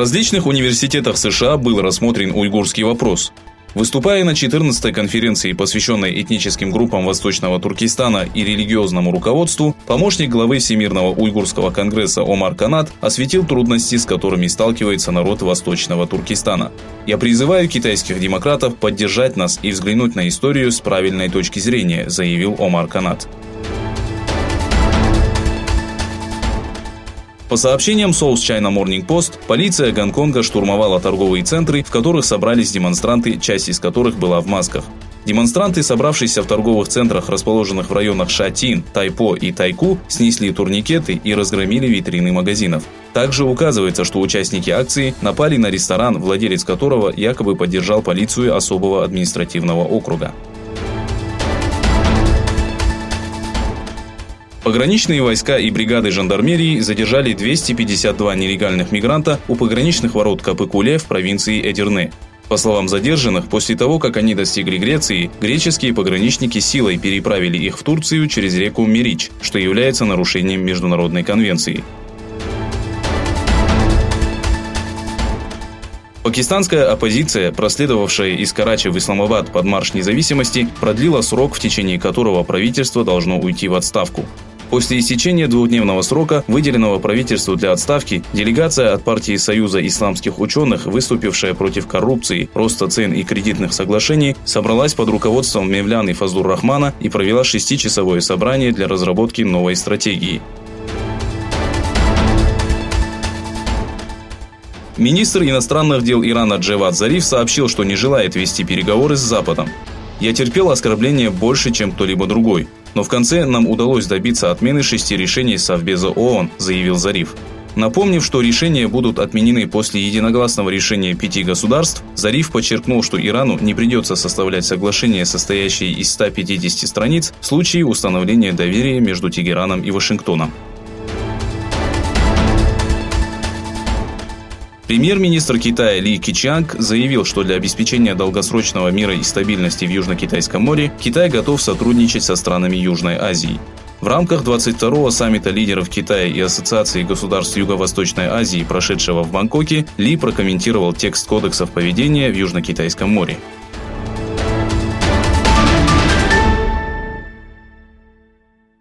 различных университетах США был рассмотрен уйгурский вопрос. Выступая на 14-й конференции, посвященной этническим группам Восточного Туркестана и религиозному руководству, помощник главы Всемирного уйгурского конгресса Омар Канат осветил трудности, с которыми сталкивается народ Восточного Туркестана. «Я призываю китайских демократов поддержать нас и взглянуть на историю с правильной точки зрения», заявил Омар Канат. По сообщениям South China Morning Post, полиция Гонконга штурмовала торговые центры, в которых собрались демонстранты, часть из которых была в масках. Демонстранты, собравшиеся в торговых центрах, расположенных в районах Шатин, Тайпо и Тайку, снесли турникеты и разгромили витрины магазинов. Также указывается, что участники акции напали на ресторан, владелец которого якобы поддержал полицию особого административного округа. Пограничные войска и бригады жандармерии задержали 252 нелегальных мигранта у пограничных ворот Капыкуле в провинции Эдирне. По словам задержанных, после того, как они достигли Греции, греческие пограничники силой переправили их в Турцию через реку Мерич, что является нарушением международной конвенции. Пакистанская оппозиция, проследовавшая из Карачи в Исламабад под марш независимости, продлила срок, в течение которого правительство должно уйти в отставку. После истечения двухдневного срока, выделенного правительству для отставки, делегация от партии Союза исламских ученых, выступившая против коррупции, роста цен и кредитных соглашений, собралась под руководством Мевляны Фазлур-Рахмана и провела 6-часовое собрание для разработки новой стратегии. Министр иностранных дел Ирана Джавад Зариф сообщил, что не желает вести переговоры с Западом. «Я терпел оскорбления больше, чем кто-либо другой. Но в конце нам удалось добиться отмены 6 решений Совбеза ООН», заявил Зариф. Напомнив, что решения будут отменены после единогласного решения 5 государств, Зариф подчеркнул, что Ирану не придется составлять соглашение, состоящее из 150 страниц, в случае установления доверия между Тегераном и Вашингтоном. Премьер-министр Китая Ли Кичианг заявил, что для обеспечения долгосрочного мира и стабильности в Южно-Китайском море Китай готов сотрудничать со странами Южной Азии. В рамках 22-го саммита лидеров Китая и Ассоциации государств Юго-Восточной Азии, прошедшего в Бангкоке, Ли прокомментировал текст кодексов поведения в Южно-Китайском море.